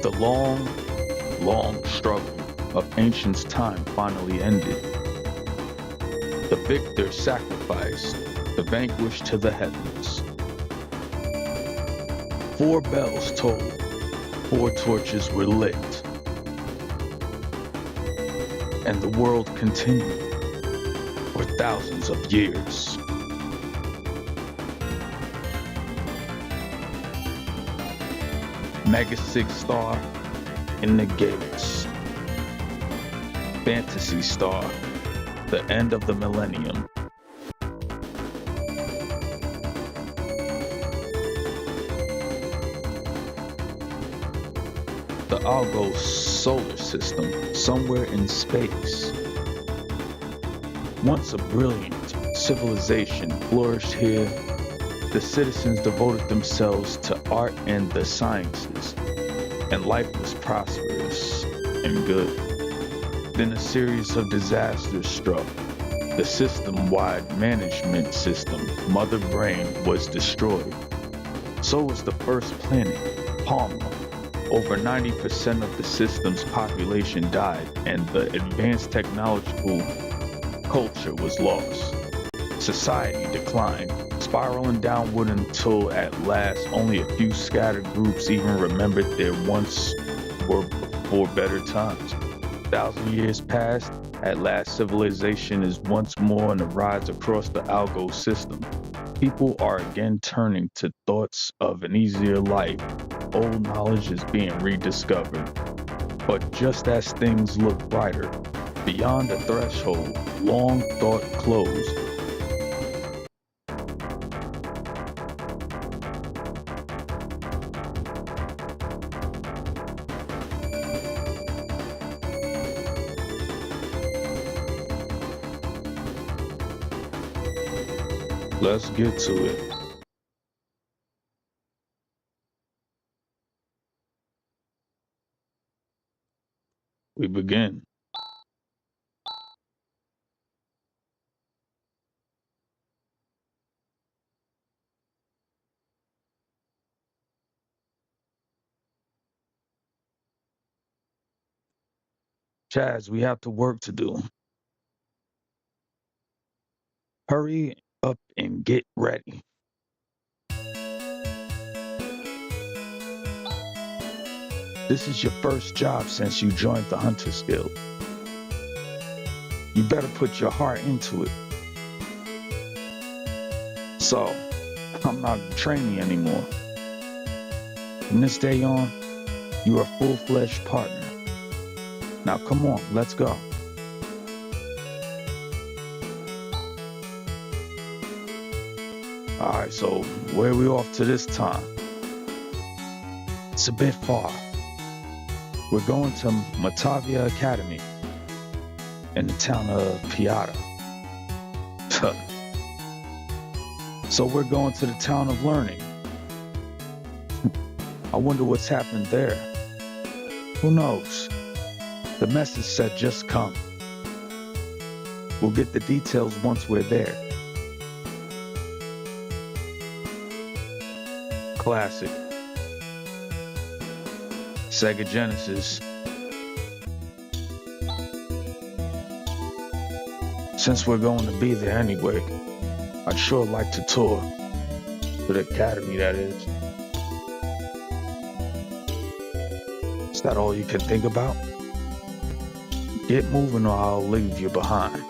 The long, long struggle of ancient time finally ended. The victor sacrificed the vanquished to the heavens. 4 bells tolled, 4 torches were lit, and the world continued for thousands of years. Mega 6 star in the gates. Phantasy star, the end of the Millennium. The Algos solar system, somewhere in space. Once a brilliant civilization flourished here, the citizens devoted themselves to art and the sciences, and life was prosperous and good. Then a series of disasters struck. The system-wide management system, Mother Brain, was destroyed. So was the first planet, Palma. Over 90% of the system's population died, and the advanced technological culture was lost. Society declined, spiraling downward until at last only a few scattered groups even remembered there once were before better times. 1,000 years passed, at last civilization is once more on the rise across the Algo system. People are again turning to thoughts of an easier life. Old knowledge is being rediscovered. But just as things look brighter, beyond the threshold, long thought closed. Let's get to it. We begin. Chaz, we have to work to do. Hurry up and get ready. This is your first job since you joined the Hunters Guild. You better put your heart into it. So, I'm not a trainee anymore. From this day on, you are a full-fledged partner. Now come on, let's go. Alright, so where are we off to this time? It's a bit far. We're going to Motavia Academy in the town of Piata. So we're going to the town of learning. I wonder what's happened there. Who knows? The message said just come. We'll get the details once we're there. Classic. Sega Genesis. Since we're going to be there anyway, I'd sure like to tour. To the academy, that is. Is that all you can think about? Get moving or I'll leave you behind.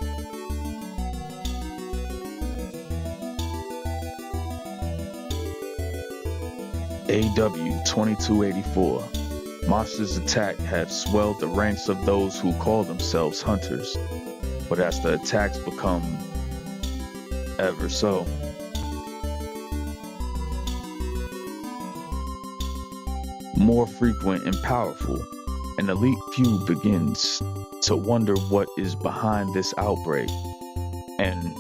AW 2284. Monsters attack have swelled the ranks of those who call themselves hunters, but as the attacks become ever so more frequent and powerful, an elite few begins to wonder what is behind this outbreak, and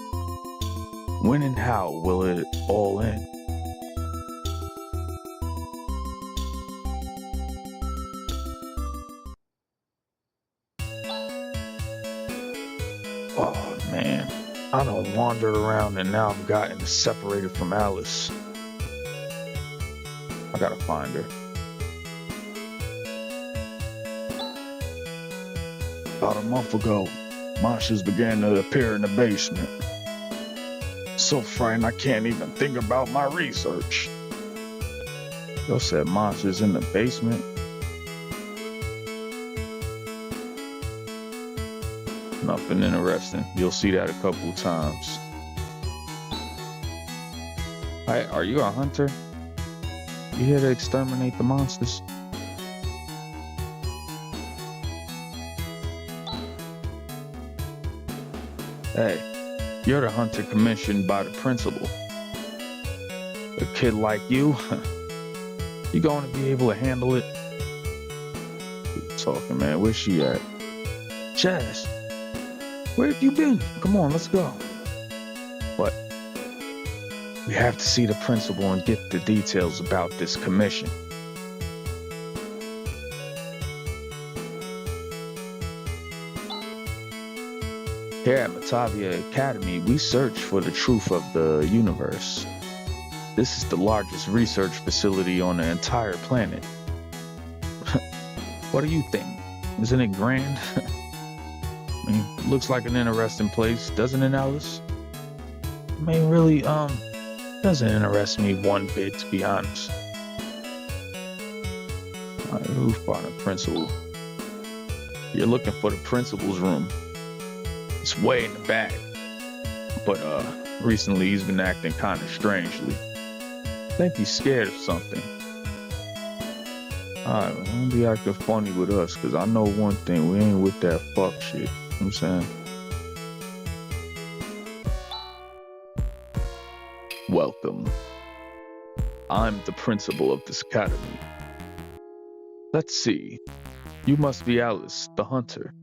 when and how will it all end? Oh man, I done wandered around and now I've gotten separated from Alice. I gotta find her. About a month ago, monsters began to appear in the basement. So frightened I can't even think about my research. Yo said monsters in the basement? Nothing interesting. You'll see that a couple times. Hey, are you a hunter? You here to exterminate the monsters? Hey, you're the hunter commissioned by the principal. A kid like you, you going to be able to handle it? Keep talking, man. Where's she at? Chaz, where have you been? Come on, let's go. What? We have to see the principal and get the details about this commission. Here at Motavia Academy, we search for the truth of the universe. This is the largest research facility on the entire planet. What do you think? Isn't it grand? I mean, looks like an interesting place, doesn't it, Alice? I mean, really, doesn't interest me one bit, to be honest. Alright, who found the principal? You're looking for the principal's room. It's way in the back. But, recently he's been acting kind of strangely. I think he's scared of something. Alright, well, don't be acting funny with us, because I know one thing, we ain't with that fuck shit. You know what I'm saying? Welcome. I'm the principal of this academy. Let's see. You must be Alice, the hunter.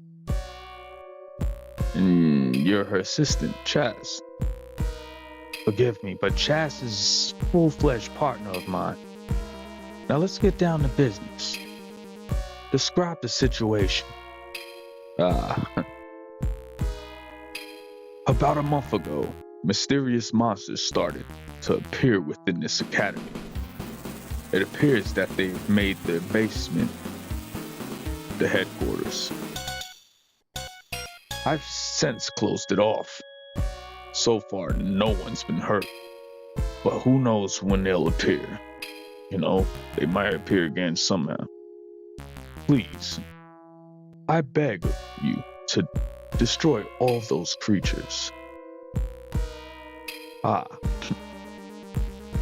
And you're her assistant, Chaz. Forgive me, but Chaz is a full-fledged partner of mine. Now let's get down to business. Describe the situation. About a month ago, mysterious monsters started to appear within this academy. It appears that they've made their basement the headquarters. I've since closed it off. So far, no one's been hurt. But who knows when they'll appear? You know, they might appear again somehow. Please, I beg of you to destroy all those creatures.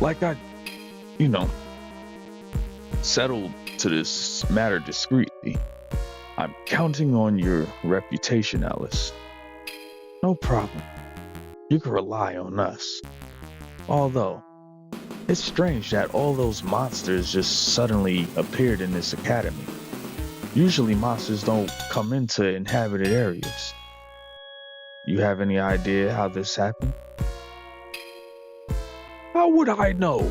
Like I, settled to this matter discreetly. I'm counting on your reputation, Alice. No problem. You can rely on us. Although, it's strange that all those monsters just suddenly appeared in this academy. Usually monsters don't come into inhabited areas. You have any idea how this happened? How would I know?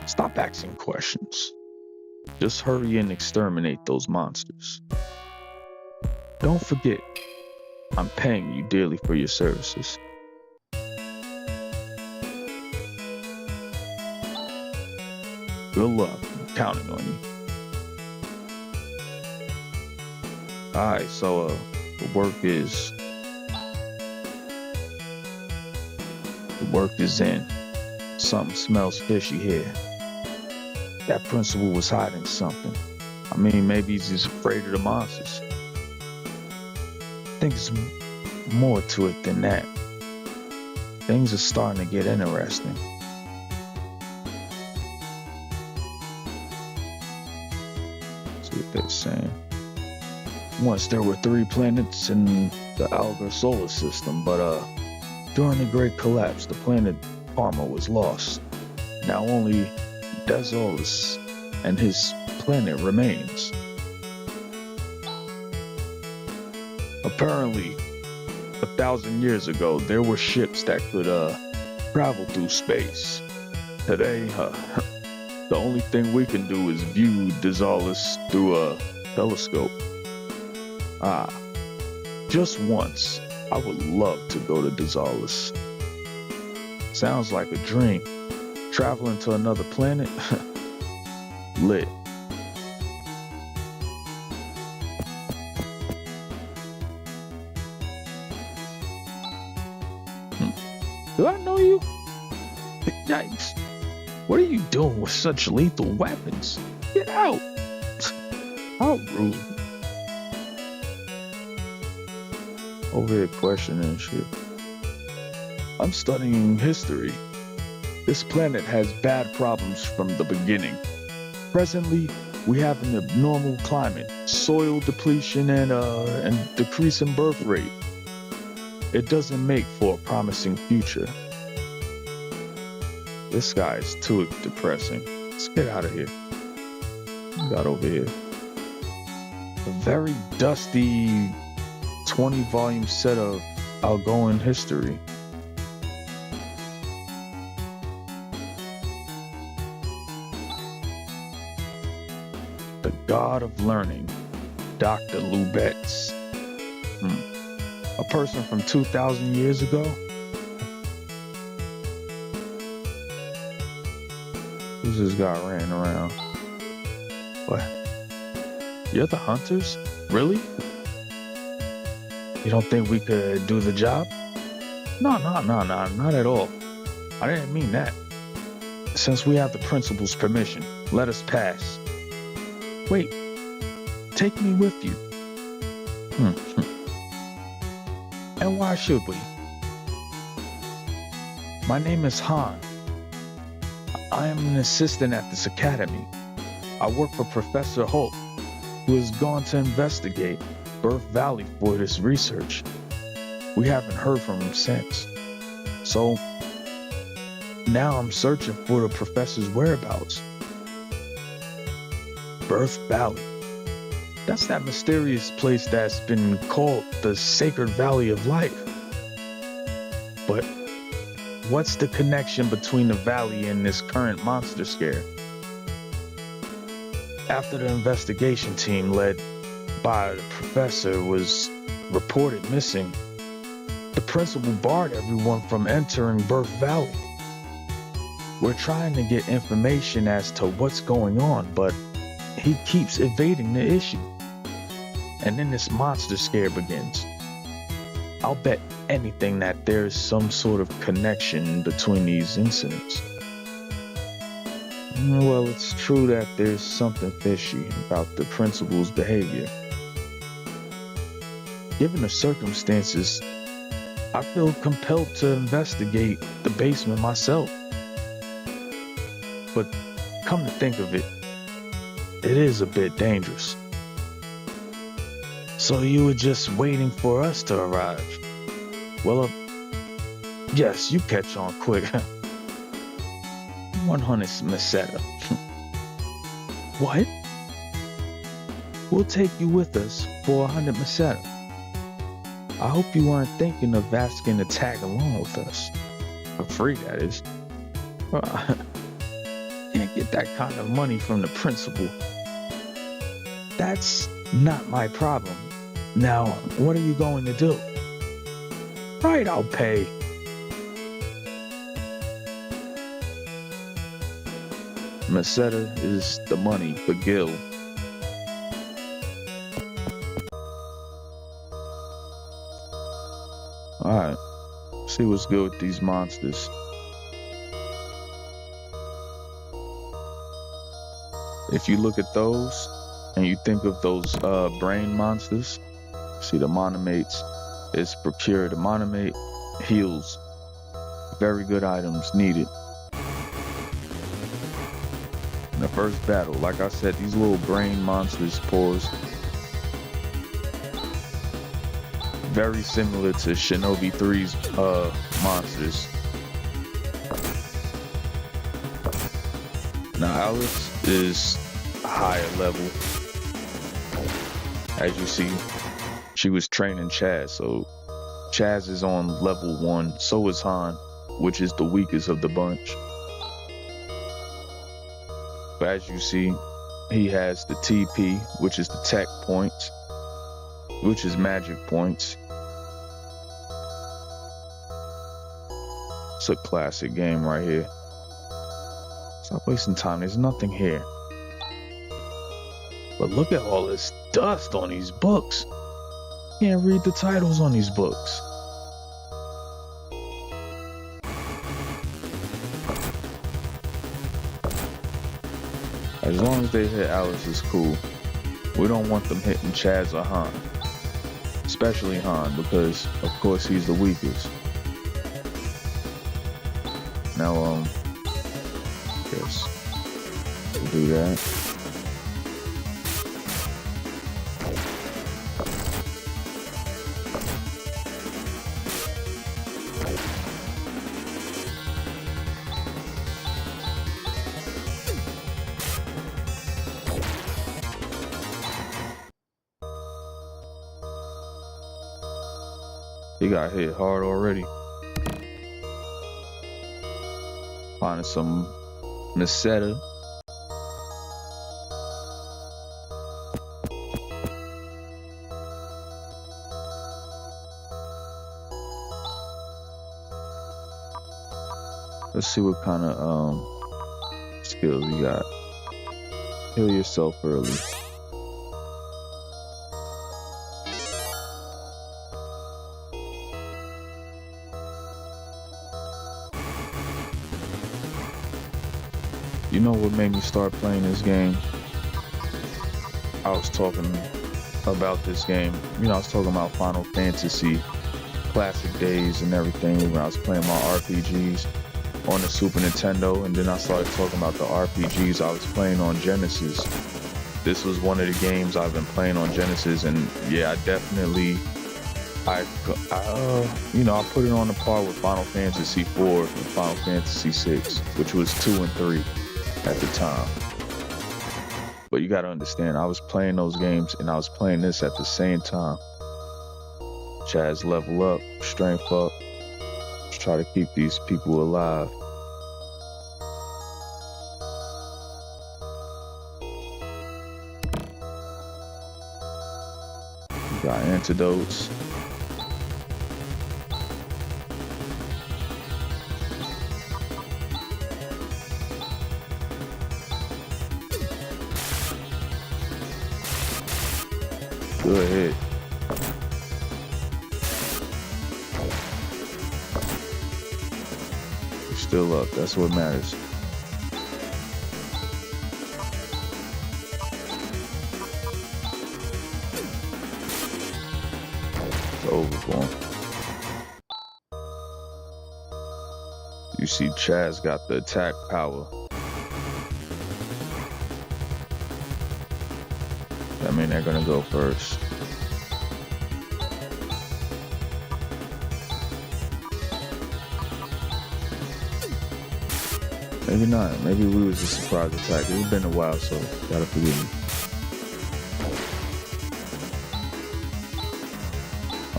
Stop asking questions. Just hurry and exterminate those monsters. Don't forget, I'm paying you dearly for your services. Good luck. I'm counting on you. Alright, so the work is in. Something smells fishy here. That principal was hiding something. I mean, maybe he's just afraid of the monsters. I think there's more to it than that. Things are starting to get interesting. Let's see what they're saying. Once there were 3 planets in the Algar solar system, but during the Great Collapse, the planet Parma was lost. Now only Desolus and his planet remains. Apparently, 1,000 years ago, there were ships that could travel through space. Today, the only thing we can do is view Desolus through a telescope. Just once, I would love to go to Desolus. Sounds like a dream. Traveling to another planet? Lit. Do I know you? Yikes. What are you doing with such lethal weapons? Get out! How rude. Over here questioning shit. I'm studying history. This planet has bad problems from the beginning. Presently, we have an abnormal climate, soil depletion, and decreasing birth rate. It doesn't make for a promising future. This guy is too depressing. Let's get out of here. We got over here. A very dusty 20-volume set of outgoing history. The God of Learning, Dr. Lubetz. A person from 2,000 years ago? Who's this guy ran around? What? You're the hunters? Really? You don't think we could do the job? No, not at all. I didn't mean that. Since we have the principal's permission, let us pass. Wait, take me with you. And why should we? My name is Han. I am an assistant at this academy. I work for Professor Holt, who has gone to investigate Birth Valley for this research. We haven't heard from him since. So, now I'm searching for the professor's whereabouts. Birth Valley. That's that mysterious place that's been called the Sacred Valley of Life. But what's the connection between the valley and this current monster scare? After the investigation team led by the professor was reported missing, the principal barred everyone from entering Birth Valley. We're trying to get information as to what's going on, but he keeps evading the issue. And then this monster scare begins. I'll bet anything that there's some sort of connection between these incidents. Well, it's true that there's something fishy about the principal's behavior. Given the circumstances, I feel compelled to investigate the basement myself. But come to think of it, it is a bit dangerous. So you were just waiting for us to arrive? Well, yes, you catch on quick. 100 Meseta. What? We'll take you with us for 100 Meseta. I hope you weren't thinking of asking to tag along with us. For free, that is. Can't get that kind of money from the principal. That's not my problem. Now, what are you going to do? Right, I'll pay. Meseta is the money for Gil. Alright, see what's good with these monsters. If you look at those, and you think of those brain monsters, see the monomates is procure. The monomate heals. Very good items needed. In the first battle, like I said, these little brain monsters pause. Very similar to Shinobi 3's monsters. Now Alice is a higher level. As you see, she was training Chaz, so Chaz is on level 1, so is Han, which is the weakest of the bunch. But as you see, he has the TP, which is the tech points, which is magic points. It's a classic game right here. Stop wasting time, there's nothing here. But look at all this dust on these books. Can't read the titles on these books. As long as they hit Alice, it's cool. We don't want them hitting Chaz or Han. Especially Han, because of course he's the weakest. Now, yes, we'll do that. He got hit hard already. Finding some Meseta. Let's see what kind of skills you got. Heal yourself early. You know what made me start playing this game? I was talking about this game. You know, I was talking about Final Fantasy, classic days and everything when I was playing my RPGs on the Super Nintendo, and then I started talking about the RPGs I was playing on Genesis. This was one of the games I've been playing on Genesis, and yeah, I definitely, I put it on the par with Final Fantasy IV and Final Fantasy VI, which was 2 and 3 at the time. But you gotta understand, I was playing those games and I was playing this at the same time. Chaz level up, strength up, just try to keep these people alive. You got antidotes. Good hit. You're still up. That's what matters. It's over for him. You see Chaz got the attack power. I mean, they're gonna go first. Maybe not. Maybe we was a surprise attack. It's been a while, so gotta forgive me.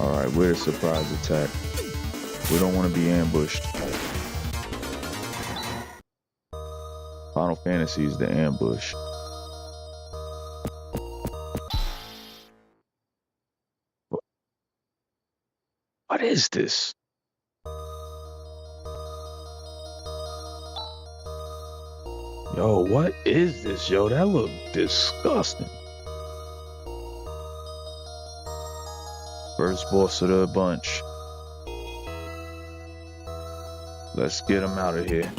Alright, we're a surprise attack. We don't want to be ambushed. Final Fantasy is the ambush. What is this? Yo, what is this, yo? That look disgusting. First boss of the bunch. Let's get him out of here.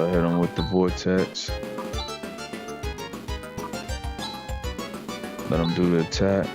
Hit him with the vortex. Let him do the attack.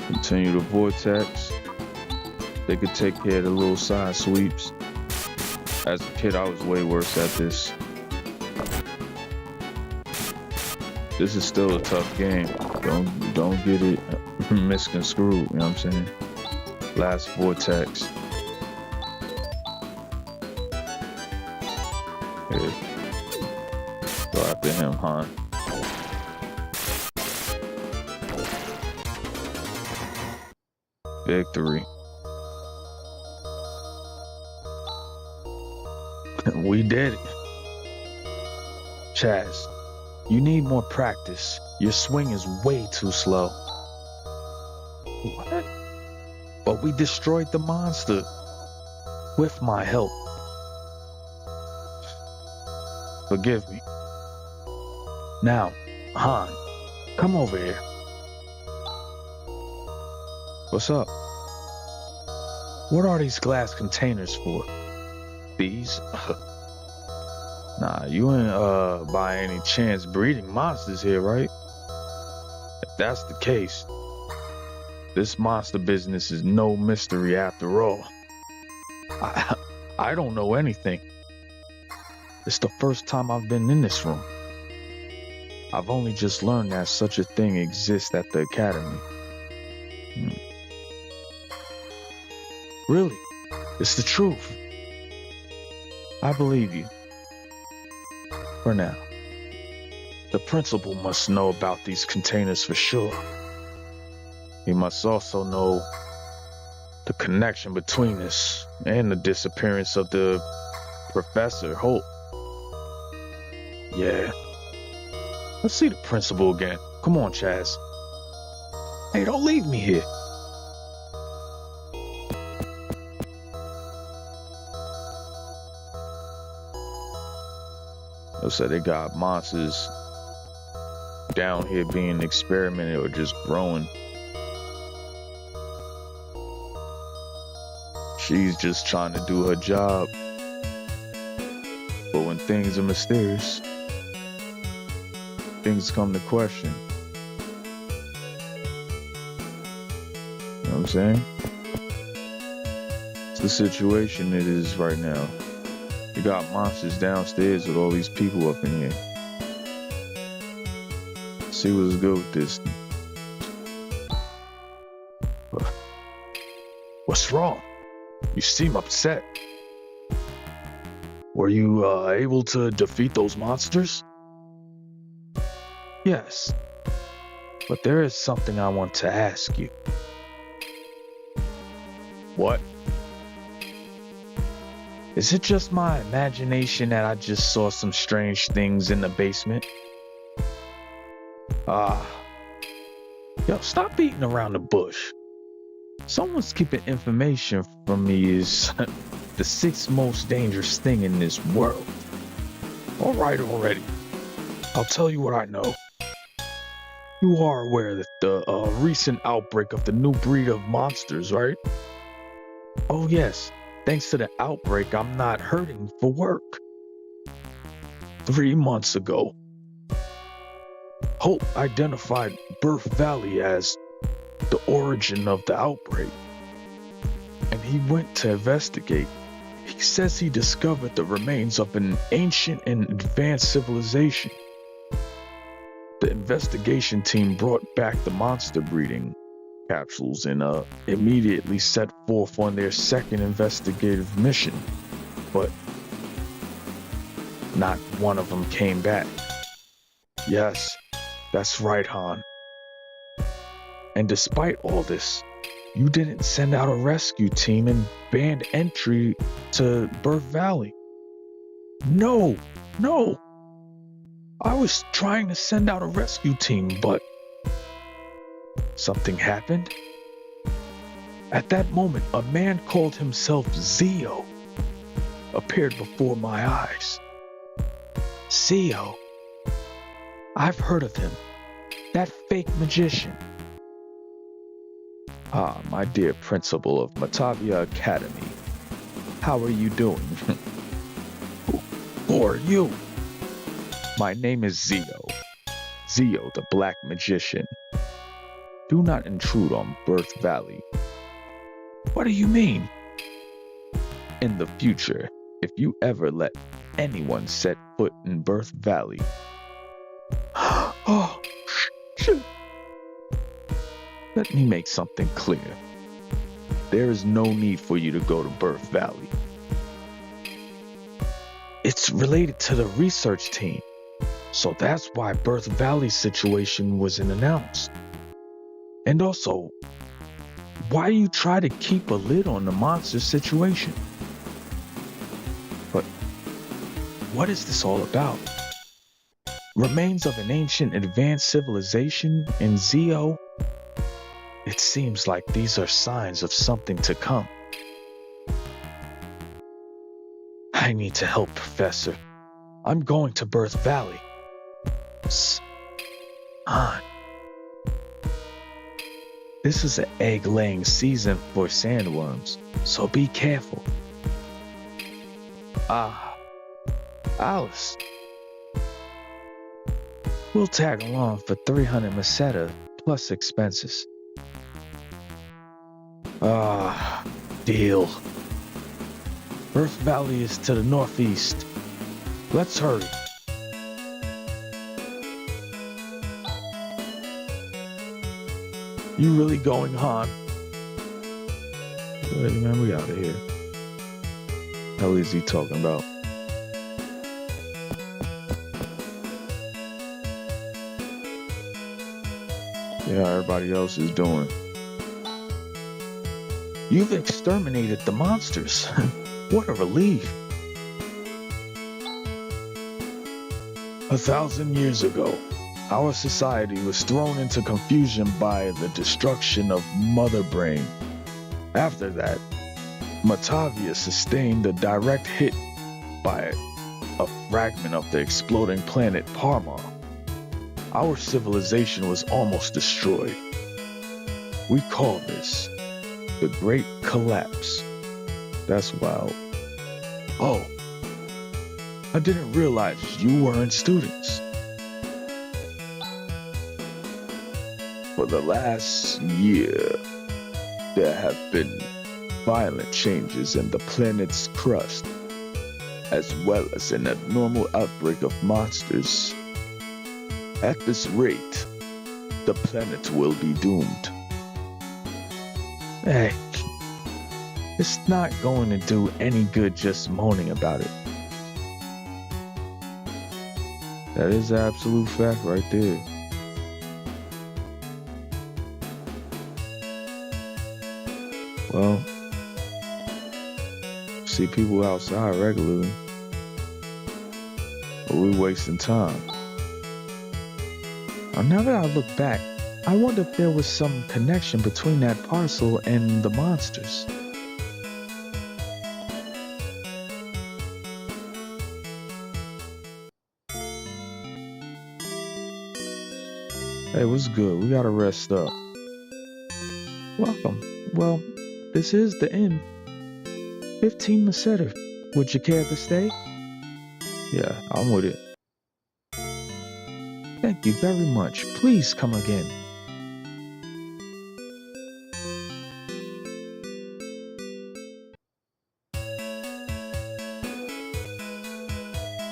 Continue the vortex. They could take care of the little side sweeps. As a kid, I was way worse at this. this is still a tough game. Don't get it misconstrued, you know what I'm saying? Last vortex. Hey. Go after him, huh? Victory. We did it. Chaz, you need more practice. Your swing is way too slow. What? But we destroyed the monster. With my help. Forgive me. Now, Han, come over here. What's up? What are these glass containers for? These? Nah, you ain't by any chance breeding monsters here, right? If that's the case, this monster business is no mystery after all. I don't know anything. It's the first time I've been in this room. I've only just learned that such a thing exists at the academy. Really? It's the truth. I believe you. For now. The principal must know about these containers for sure. He must also know the connection between this and the disappearance of the Professor Holt. Yeah. Let's see the principal again. Come on, Chaz. Hey, don't leave me here. They said they got monsters down here being experimented or just growing. She's just trying to do her job. But when things are mysterious, things come to question. You know what I'm saying? It's the situation it is right now. You got monsters downstairs with all these people up in here. See what's good with this. What's wrong? You seem upset. Were you able to defeat those monsters? Yes. But there is something I want to ask you. What? Is it just my imagination that I just saw some strange things in the basement? Yo, stop beating around the bush. Someone's keeping information from me is the sixth most dangerous thing in this world. All right already. I'll tell you what I know. You are aware that the recent outbreak of the new breed of monsters, right? Oh yes. Thanks to the outbreak, I'm not hurting for work. 3 months ago, Hope identified Birth Valley as the origin of the outbreak, and he went to investigate. He says he discovered the remains of an ancient and advanced civilization. The investigation team brought back the monster breeding capsules and immediately set forth on their second investigative mission, but not one of them came back. Yes, that's right, Han. And despite all this, you didn't send out a rescue team and banned entry to Birth Valley. No. I was trying to send out a rescue team, but something happened. At that moment, a man called himself Zio appeared before my eyes. Zio? I've heard of him. That fake magician. Ah, my dear principal of Motavia Academy. How are you doing? Who are you? My name is Zio. Zio the Black Magician. Do not intrude on Birth Valley. What do you mean? In the future, if you ever let anyone set foot in Birth Valley. Oh, shit. Let me make something clear. There is no need for you to go to Birth Valley. It's related to the research team. So that's why Birth Valley's situation wasn't announced. And also, why you try to keep a lid on the monster situation? But what is this all about? Remains of an ancient advanced civilization in Zeo? It seems like these are signs of something to come. I need to help, Professor. I'm going to Birth Valley. This is an egg-laying season for sandworms, so be careful. Alice. We'll tag along for 300 meseta plus expenses. Deal. Birth Valley is to the northeast. Let's hurry. You really going, Han? Hey, man, we out of here. Hell is he talking about? Yeah, everybody else is doing. You've exterminated the monsters. What a relief. 1,000 years ago, our society was thrown into confusion by the destruction of Mother Brain. After that, Motavia sustained a direct hit by a fragment of the exploding planet Parma. Our civilization was almost destroyed. We call this the Great Collapse. That's wild. Oh, I didn't realize you weren't students. For the last year, there have been violent changes in the planet's crust, as well as an abnormal outbreak of monsters. At this rate, the planet will be doomed. Hey, it's not going to do any good just moaning about it. That is an absolute fact right there. Well, see people outside regularly, but we're wasting time. Now that I look back, I wonder if there was some connection between that parcel and the monsters. Hey, what's good? We gotta rest up. Welcome. Well, this is the inn. 15 meseta. Would you care to stay? Yeah, I'm with it. Thank you very much. Please come again.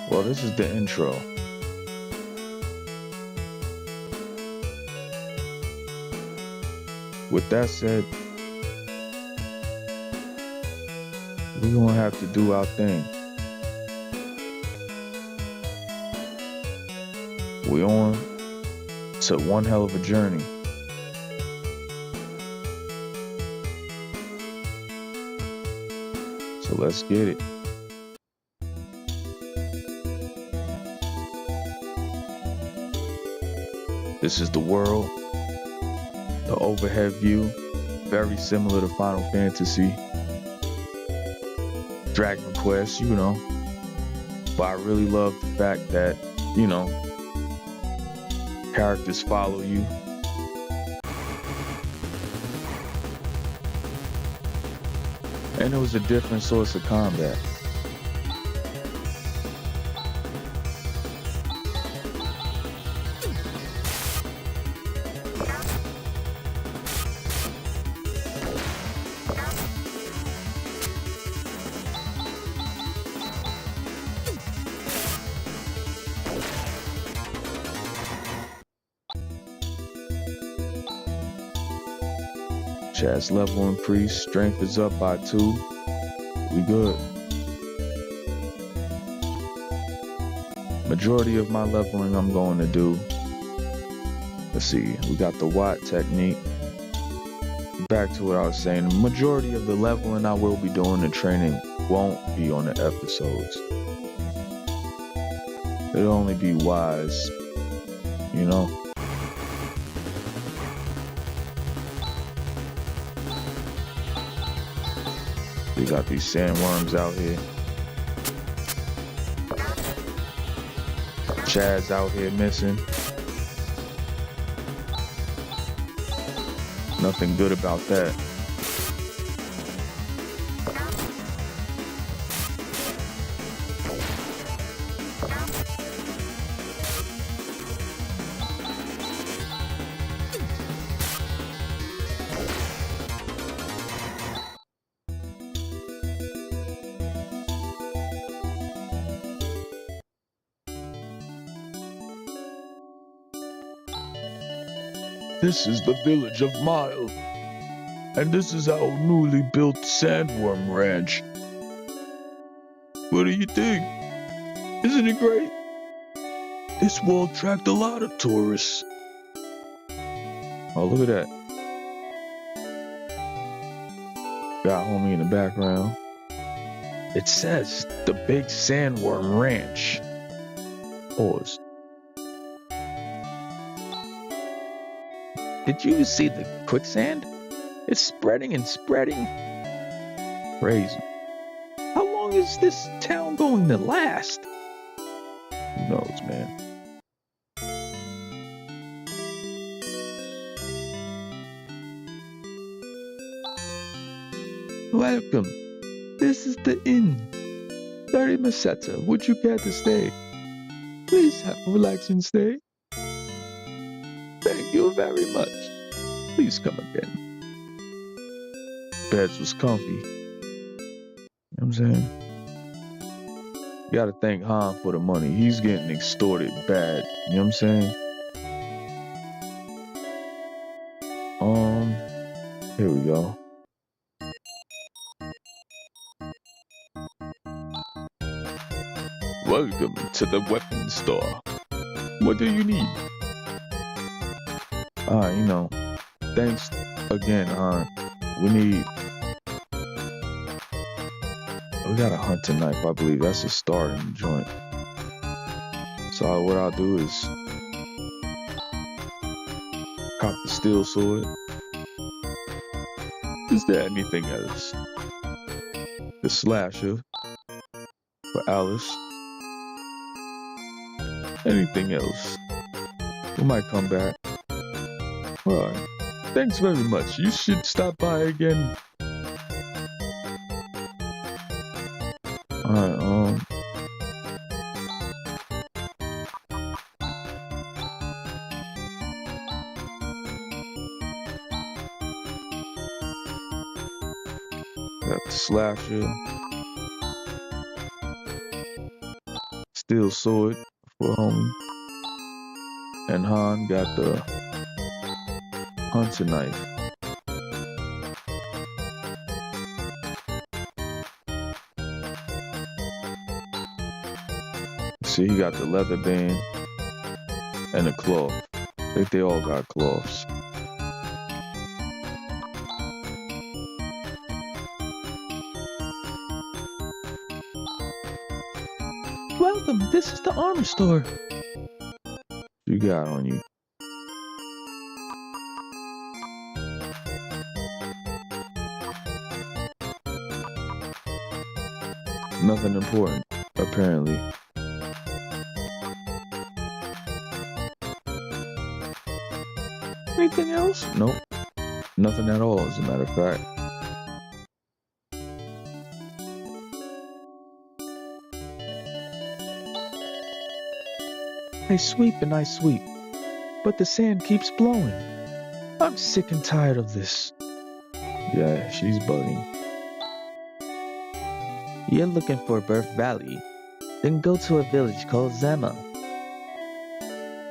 Well, this is the intro. With that said, we're gonna have to do our thing. We're on to one hell of a journey. So let's get it. This is the world. The overhead view, very similar to Final Fantasy. Dragon Quest, you know. But I really love the fact that, you know, characters follow you. And it was a different source of combat. Chad's level increased. Strength is up by 2. We good. Majority of my leveling I'm going to do. Let's see. We got the Watt technique. Back to what I was saying. The majority of the leveling I will be doing in training won't be on the episodes. It'll only be wise, you know? We got these sandworms out here. Chad's out here missing. Nothing good about that. This is the village of Mile, and this is our newly built sandworm ranch. What do you think? Isn't it great? This will attract a lot of tourists. Oh, look at that. Got homie in the background. It says the Big Sandworm Ranch. Pause. Did you see the quicksand? It's spreading and spreading. Crazy. How long is this town going to last? Who knows, man? Welcome. This is the inn. 30 Meseta. Would you care to stay? Please have a relaxing stay. Thank you very much. Please come again. Beds was comfy. You know what I'm saying? You gotta thank Han for the money. He's getting extorted bad. You know what I'm saying? Here we go. Welcome to the weapons store. What do you need? You know, thanks again, Han. We got a hunting knife, I believe. That's a starting joint. So what I'll do is cop the steel sword. Is there anything else? The slasher for Alice. Anything else? We might come back. Alright. Thanks very much. You should stop by again. Alright, got the slasher. Steel sword for homie. And Han got the hunting knife. See, he got the leather band and a cloth. I think they all got cloths. Welcome, this is the armor store. You got on you. Nothing important, apparently. Anything else? Nope. Nothing at all, as a matter of fact. I sweep and I sweep, but the sand keeps blowing. I'm sick and tired of this. Yeah, she's bugging. You're looking for Birth Valley? Then go to a village called Zema.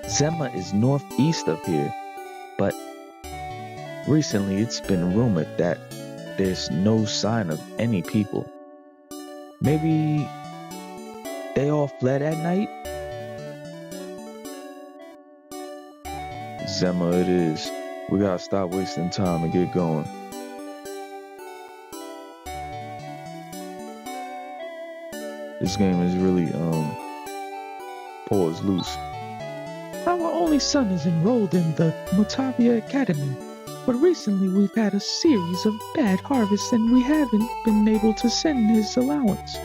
Zema is northeast of here, but Recently, it's been rumored that there's no sign of any people. Maybe they all fled at night? Zemma, it is. We gotta stop wasting time and get going. This game is really, paws loose. Our only son is enrolled in the Motavia Academy, but recently we've had a series of bad harvests and we haven't been able to send his allowance.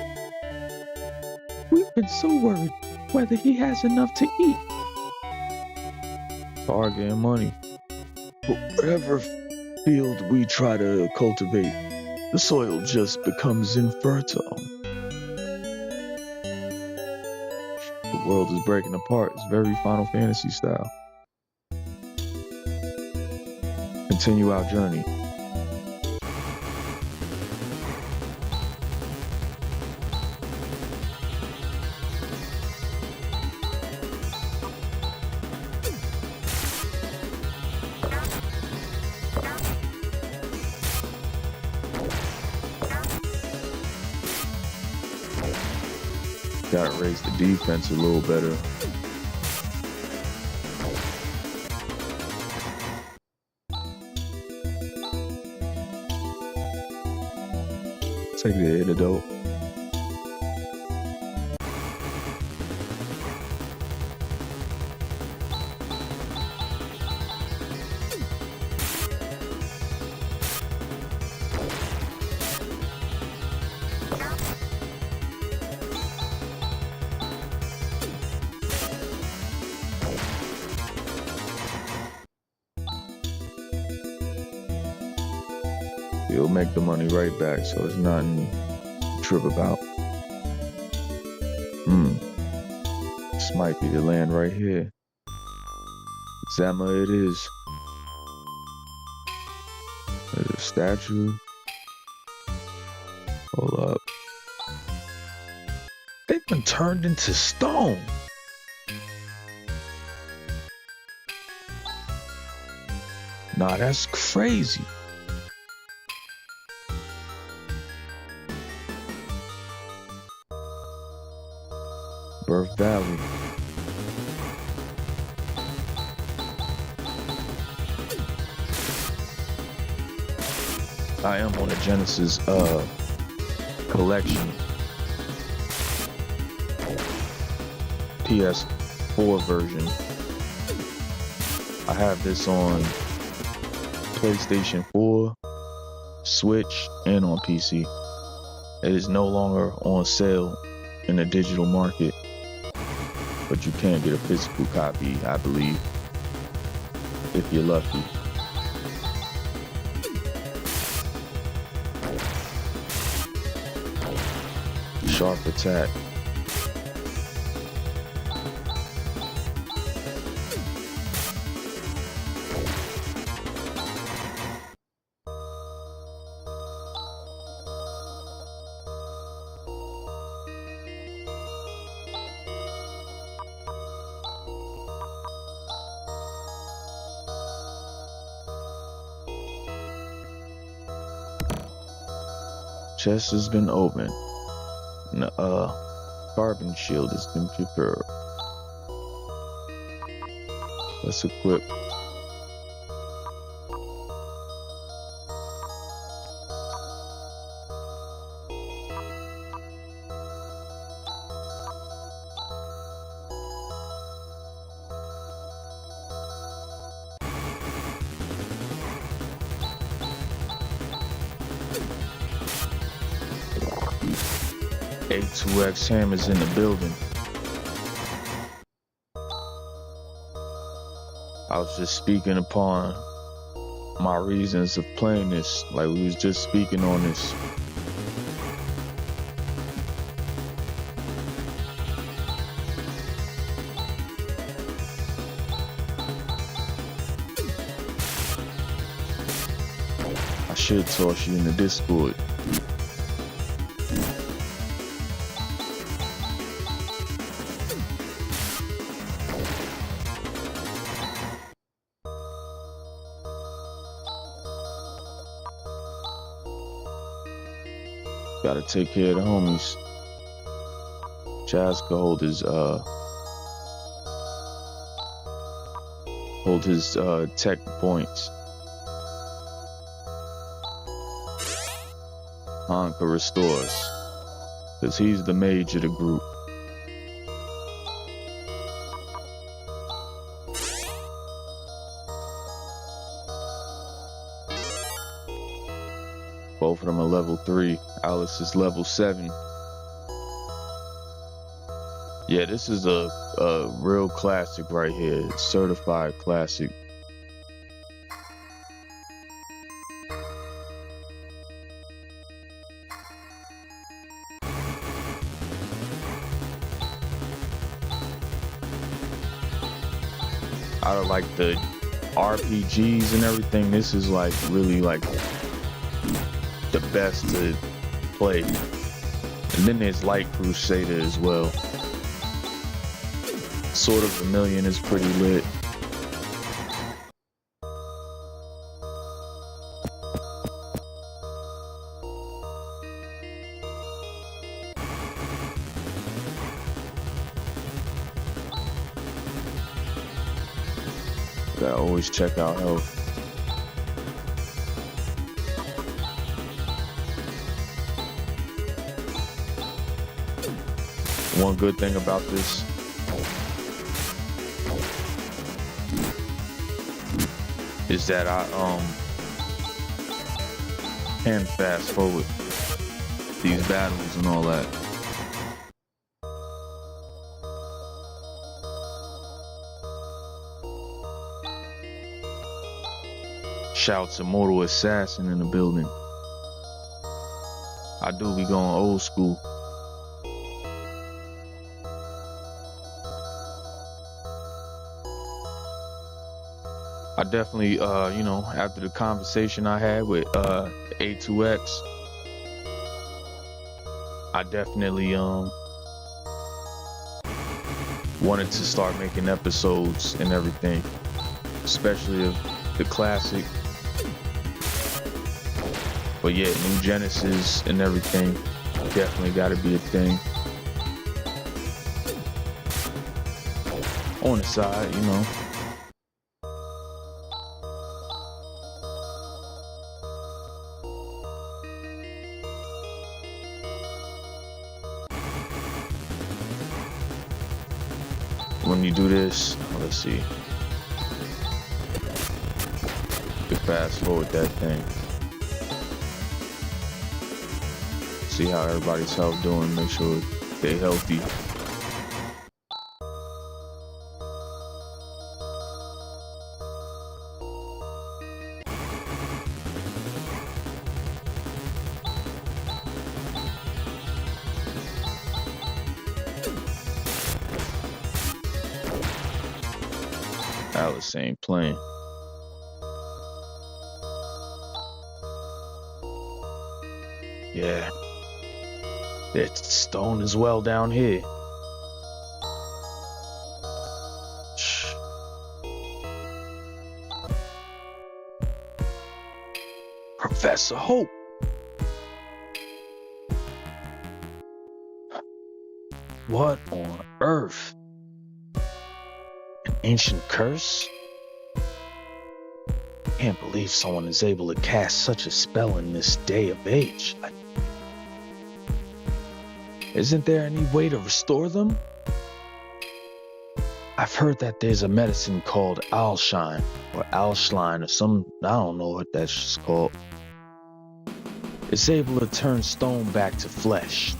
We've been so worried whether he has enough to eat. It's hard getting money. But whatever field we try to cultivate, the soil just becomes infertile. The world is breaking apart. It's very Final Fantasy style. Continue our journey. Gotta raise the defense a little better. Take the antidote. You'll make the money right back, so it's nothing to trip about. This might be the land right here. Zemma, it is. There's a statue. Hold up. They've been turned into stone. Nah, that's crazy. Birth Valley. I am on the Genesis collection. PS4 version. I have this on PlayStation 4, Switch, and on PC. It is no longer on sale in the digital market, but you can get a physical copy, I believe, if you're lucky. Sharp attack. Chest has been opened. Carbon shield has been prepared. Let's equip. A2X hammers in the building. I was just speaking upon my reasons of playing this, like we was just speaking on this. I should toss you in the Discord. Gotta take care of the homies. Chaz can hold his tech points. Han can restore us, cause he's the mage of the group. Both of them are level 3. Alice is level 7. Yeah, this is a real classic right here. Certified classic. Out of like the RPGs and everything, this is like really like the best to play. And then there's Light Crusader as well. Sword of Vermilion is pretty lit. Gotta always check out health. One good thing about this is that I can fast forward these battles and all that. Shouts Immortal Assassin in the building. I do be going old school. I definitely, you know, after the conversation I had with A2X, I definitely wanted to start making episodes and everything, especially of the classic. But yeah, New Genesis and everything definitely got to be a thing. On the side, you know. When you do this, let's see. You fast forward that thing. See how everybody's health doing, make sure they're healthy. Alice ain't playing. Yeah. It's stone as well down here. Shh. Professor Hope. What on earth? An ancient curse? Can't believe someone is able to cast such a spell in this day of age. Isn't there any way to restore them? I've heard that there's a medicine called Alshine or Alshline or some, I don't know what that's called. It's able to turn stone back to flesh.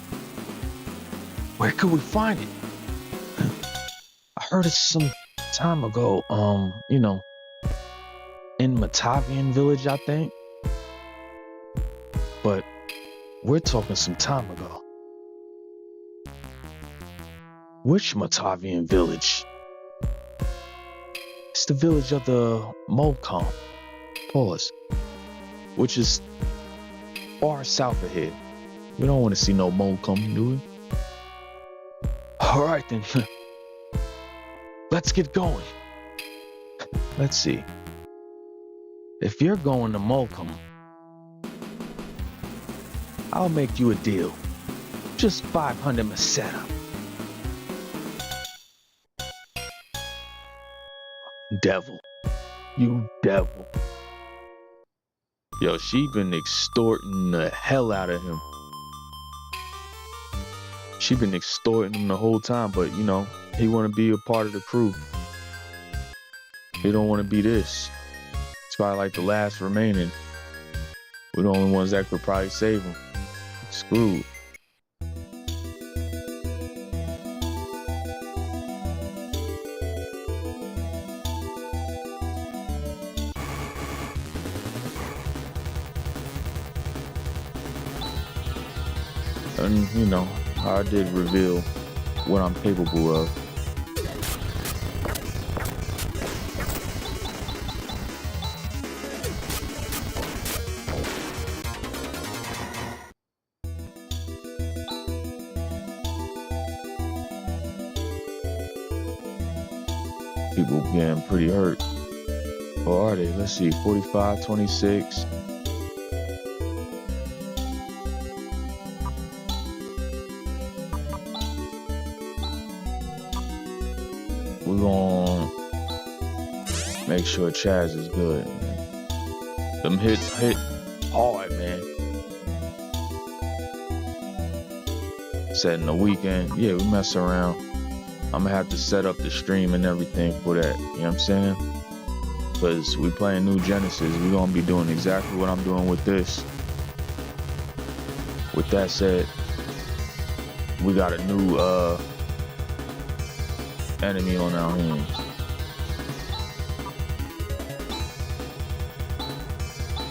Where could we find it? I heard it some time ago, you know, in Matavian village, I think. But we're talking some time ago. Which Matavian village? It's the village of the Molcom. Pause. Which is far south of here. We don't want to see no Molcom, do we? Alright then. Let's get going. Let's see. If you're going to Molcom, I'll make you a deal. Just 500 Meseta. Devil. You devil. Yo, she been extorting the hell out of him. She been extorting him the whole time, but you know, he want to be a part of the crew. He don't want to be this. It's probably like the last remaining. We're the only ones that could probably save him. Screwed. And you know, I did reveal what I'm capable of. People getting pretty hurt. Or are they? Let's see, 45, 26. We're gonna make sure Chaz is good. Them hits hit hard, man. Setting the weekend. Yeah, we mess around. I'm gonna have to set up the stream and everything for that. You know what I'm saying? Because we playing new Genesis. We're gonna be doing exactly what I'm doing with this. With that said, we got a new enemy on our hands.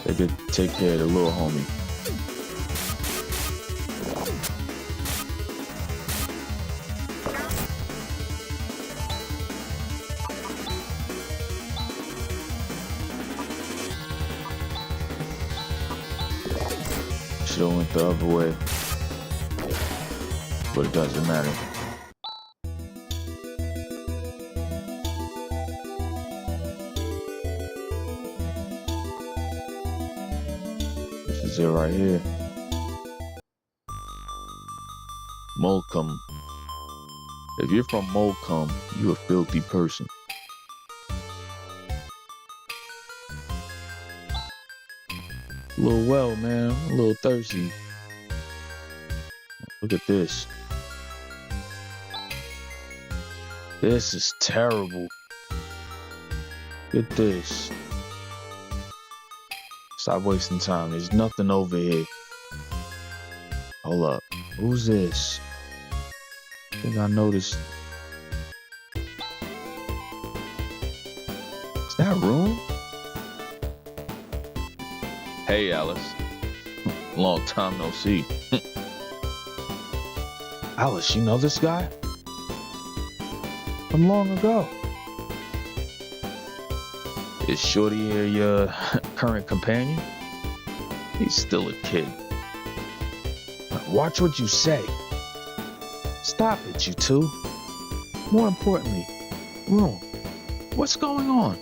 They could take care of the little homie. Should've went the other way, but it doesn't matter. This is it right here. Molcom. If you're from Molcom, you a filthy person. A little well, man. A little thirsty. Look at this. This is terrible. Look at this. Stop wasting time. There's nothing over here. Hold up. Who's this? I think I noticed. Is that room? Hey, Alice. Long time no see. Alice, you know this guy? From long ago. Is Shorty here your current companion? He's still a kid. Watch what you say. Stop it, you two. More importantly, room. What's going on?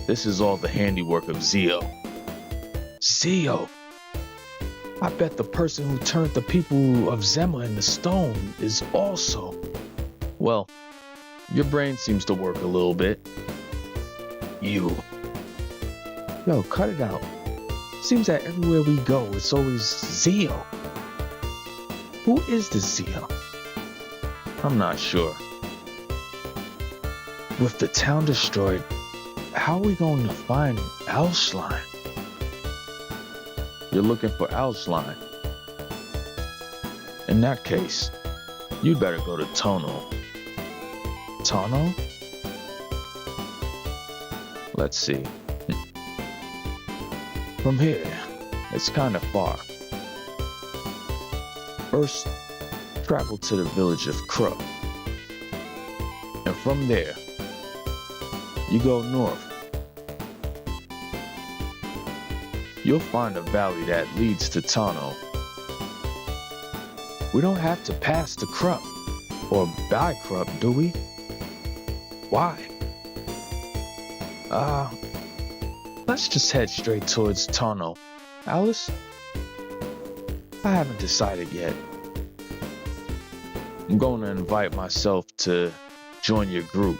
This is all the handiwork of Zio. Zio? I bet the person who turned the people of Zema into stone is also... Well, your brain seems to work a little bit. You. Yo, cut it out. Seems that everywhere we go, it's always Zio. Who is this Zio? I'm not sure. With the town destroyed, how are we going to find Alshline? You're looking for Alshline. In that case, you better go to Tono. Tono? Let's see. From here, it's kind of far. First, travel to the village of Crow. And from there, you go north. You'll find a valley that leads to Tano. We don't have to pass the Krupp or buy Krupp, do we? Why? Let's just head straight towards Tano. Alice, I haven't decided yet. I'm going to invite myself to join your group.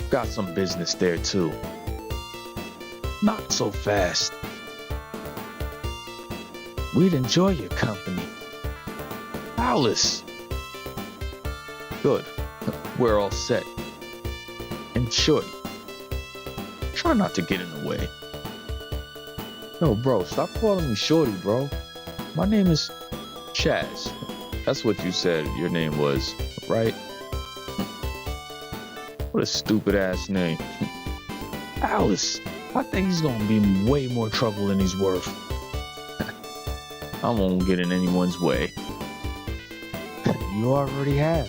Got some business there too. Not so fast. We'd enjoy your company. Alice. Good. We're all set. And shorty, try not to get in the way. Yo, bro, stop calling me shorty, bro. My name is Chaz. That's what you said your name was, right? What a stupid ass name. Alice. I think he's gonna be in way more trouble than he's worth. I won't get in anyone's way. You already have.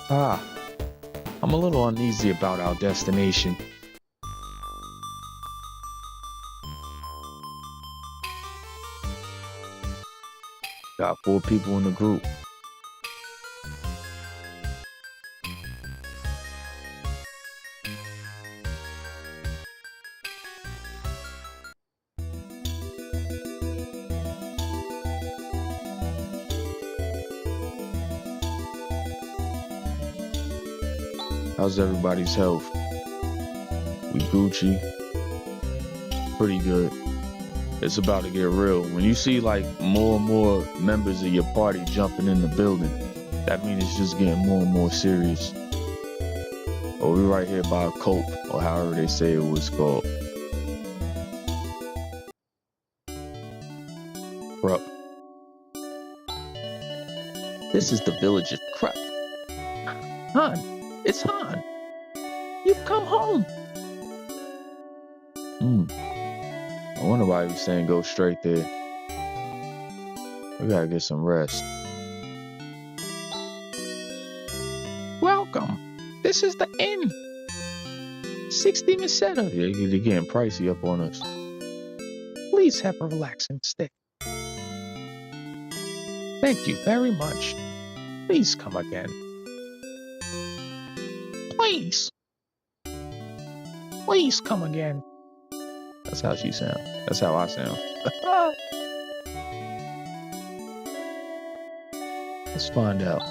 I'm a little uneasy about our destination. Got 4 people in the group. How's everybody's health? We Gucci? Pretty good. It's about to get real. When you see like more and more members of your party jumping in the building, that means it's just getting more and more serious. Oh, we're right here by a cult, or however they say it was called. Krupp. This is the village of Krupp. Han, it's Han. You've come home. I wonder why he was saying go straight there. We gotta get some rest. Welcome. This is the inn. 60 Meseta. Yeah, they're getting pricey up on us. Please have a relaxing stay. Thank you very much. Please come again. Please. Please come again. That's how she sound. That's how I sound. Let's find out.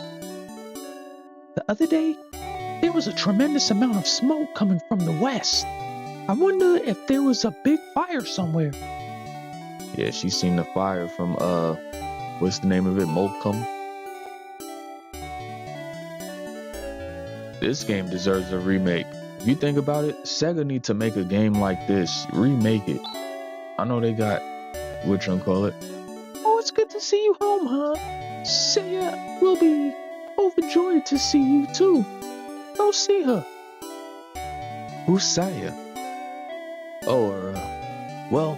The other day, there was a tremendous amount of smoke coming from the west. I wonder if there was a big fire somewhere. Yeah, she seen the fire from, what's the name of it? Molcom? This game deserves a remake. If you think about it, Sega need to make a game like this. Remake it. I know they got, whatchamacallit? Oh, it's good to see you home, huh? Saya will be overjoyed to see you too. Go see her. Who's Saya? Oh, well,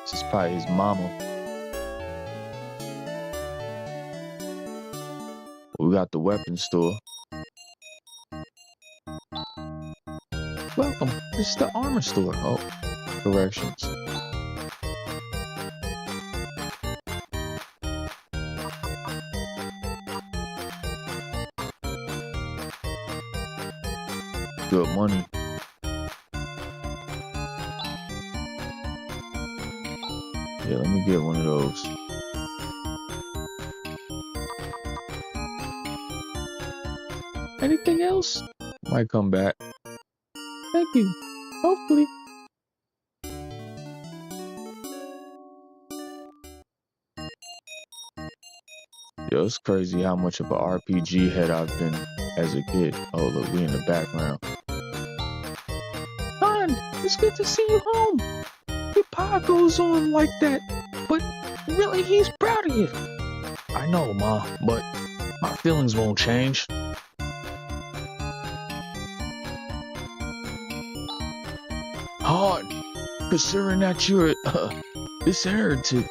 this is probably his mama. We got the weapons store. Welcome. This is the armor store. Oh, corrections. Good money. Yeah, let me get one of those. Anything else? Might come back. Thank you. Hopefully. Yo, it's crazy how much of an RPG head I've been as a kid. Oh, look, we in the background. Han, it's good to see you home. Your pa goes on like that, but really he's proud of you. I know, Ma, but my feelings won't change. Han, considering that you're disinherited,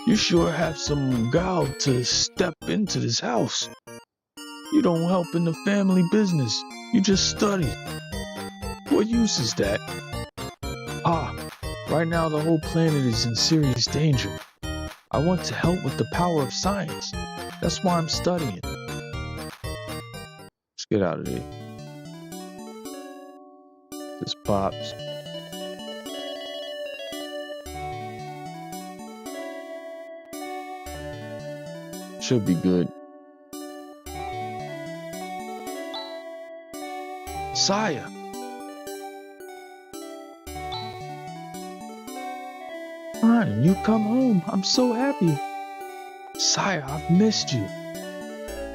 you sure have some gall to step into this house. You don't help in the family business. You just study. What use is that? Right now the whole planet is in serious danger. I want to help with the power of science. That's why I'm studying. Let's get out of here. This pops. should be good. Sire! Han, you come home. I'm so happy. Sire, I've missed you.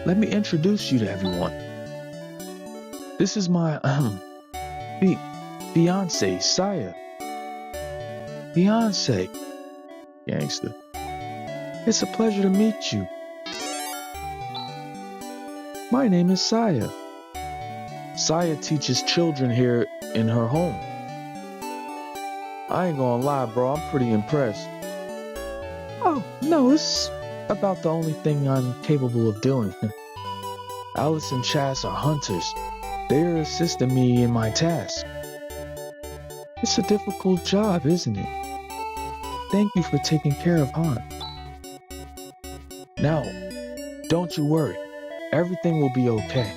Let me introduce you to everyone. This is my, fiance, Sire. Fiance. Gangster. It's a pleasure to meet you. My name is Saya. Saya teaches children here in her home. I ain't gonna lie, bro, I'm pretty impressed. Oh, no, it's about the only thing I'm capable of doing. Alice and Chas are hunters. They're assisting me in my task. It's a difficult job, isn't it? Thank you for taking care of Han. Now, don't you worry. Everything will be okay.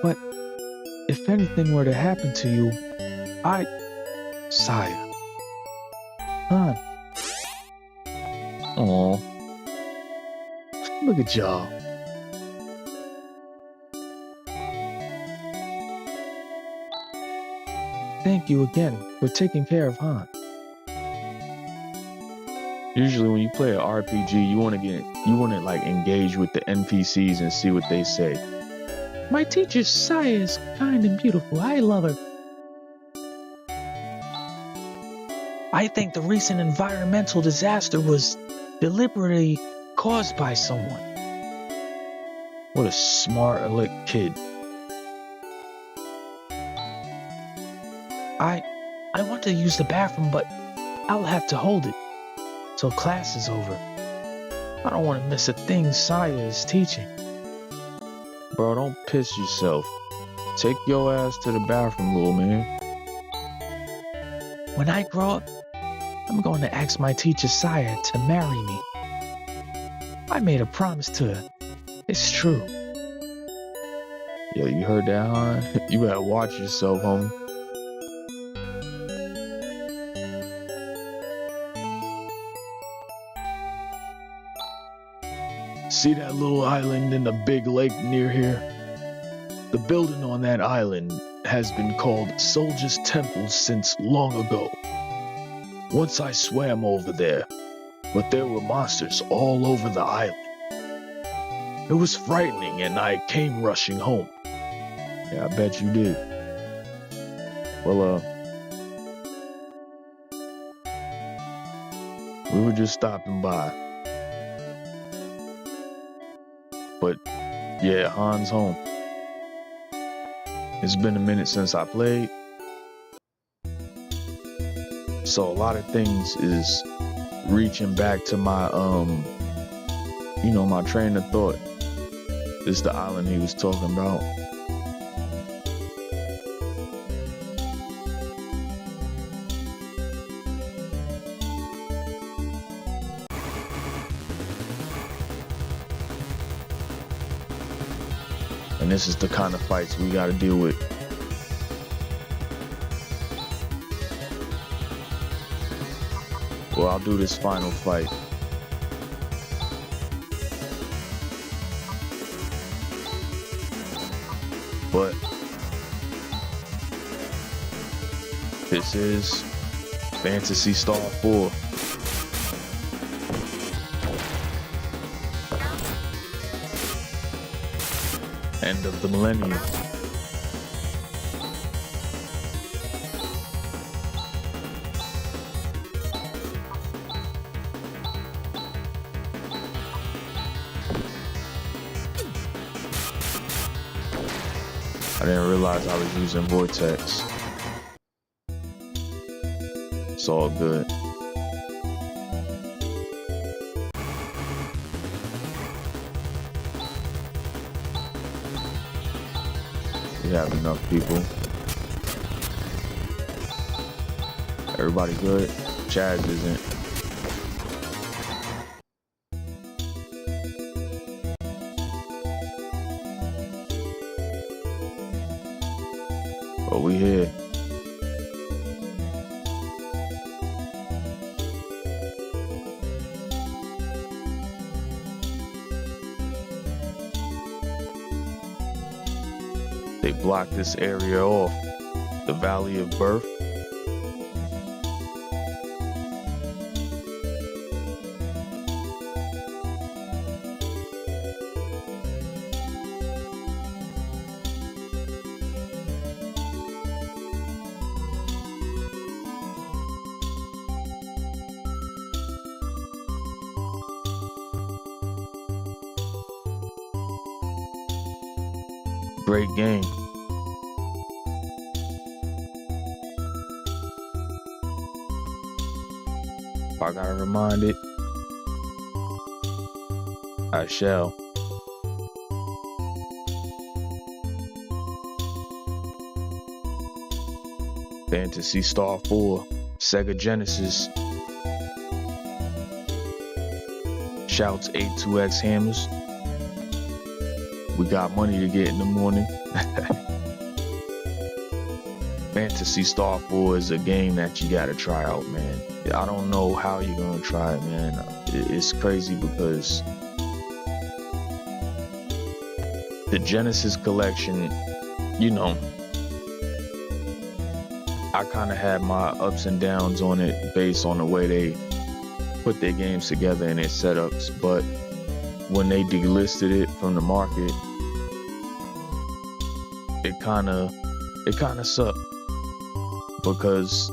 But if anything were to happen to you, Saya. Han, Aw. Look at y'all. thank you again for taking care of Han. Usually when you play an RPG, you want to like engage with the NPCs and see what they say. My teacher Saya is kind and beautiful. I love her. I think the recent environmental disaster was deliberately caused by someone. What a smart aleck kid. I want to use the bathroom, but I'll have to hold it till class is over. I don't want to miss a thing Saya is teaching. Bro, don't piss yourself. Take your ass to the bathroom, little man. When I grow up, I'm going to ask my teacher Saya to marry me. I made a promise to her. It's true. Yo, you heard that, huh? You better watch yourself, homie. See that little island and the big lake near here? The building on that island has been called Soldier's Temple since long ago. Once I swam over there, but there were monsters all over the island. It was frightening and I came rushing home. Yeah, I bet you did. Well, we were just stopping by. But yeah, Han's home. It's been a minute since I played. So a lot of things is reaching back to my my train of thought. This is the island he was talking about. And this is the kind of fights we gotta deal with. Well, I'll do this final fight. But this is Phantasy Star 4. End of the Millennium. I didn't realize I was using Vortex. It's all good. We have enough people. Everybody good? Chaz isn't. But we here. block this area off. The Valley of Birth. Great game. If I gotta remind it, I shall. Phantasy Star 4, Sega Genesis. Shouts A2X Hammers. We got money to get in the morning. Phantasy Star 4 is a game that you gotta try out, man. I don't know how you're gonna try it, man. It's crazy because the Genesis collection, you know, I kind of had my ups and downs on it based on the way they put their games together and their setups, but when they delisted it from the market, it kind of sucked, because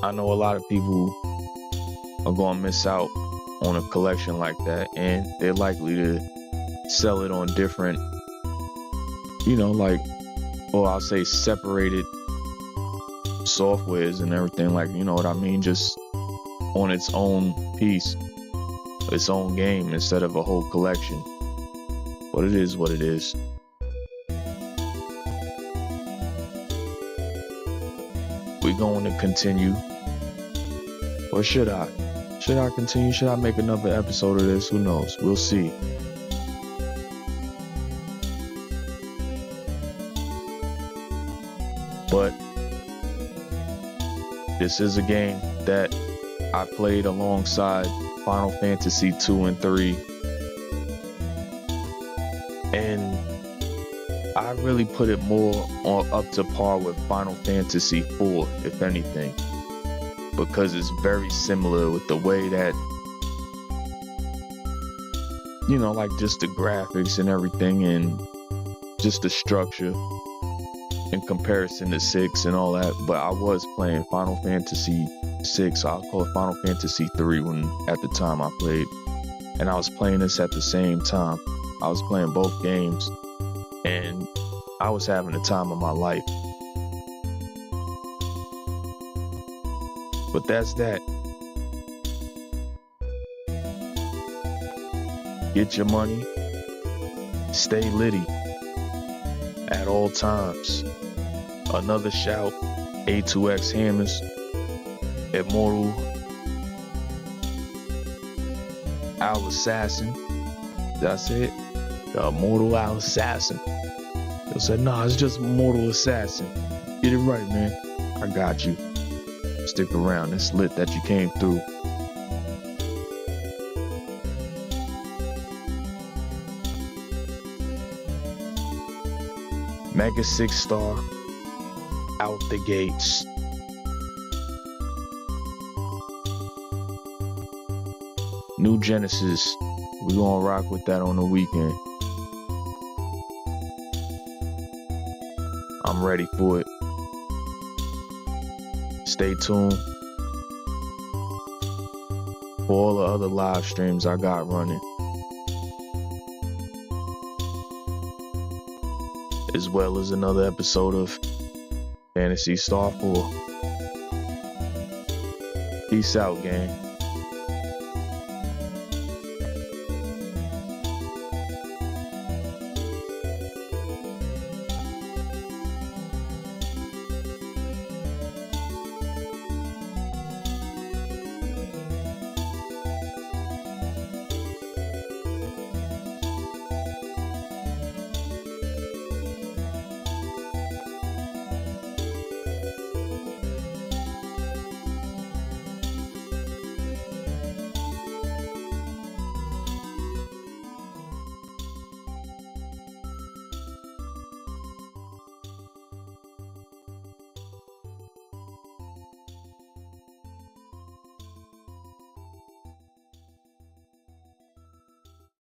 I know a lot of people are gonna miss out on a collection like that, and they're likely to sell it on different, you know, like, or I'll say separated softwares and everything, like, you know what I mean, just on its own piece, its own game, instead of a whole collection. But it is what it is. We're going to continue. Or should I? Should I continue? Should I make another episode of this? Who knows? We'll see. But this is a game that I played alongside Final Fantasy 2 and 3. And I really put it more up to par with Final Fantasy 4, if anything. Because it's very similar with the way that, you know, like just the graphics and everything, and just the structure in comparison to 6 and all that. But I was playing Final Fantasy 6, I'll call it Final Fantasy 3 when at the time I played. And I was playing this at the same time. I was playing both games, and I was having the time of my life. But that's that. Get your money. Stay litty at all times. Another shout, A2X Hammers, Immortal Owl Assassin. Did I say it? The Immortal Owl Assassin. They said, nah, it's just Immortal Assassin. Get it right, man. I got you. Stick around. It's lit that you came through. Mega 6-star out the gates. New Genesis. We're gonna rock with that on the weekend. I'm ready for it. Stay tuned for all the other live streams I got running, as well as another episode of Phantasy Star 4. Peace out, gang.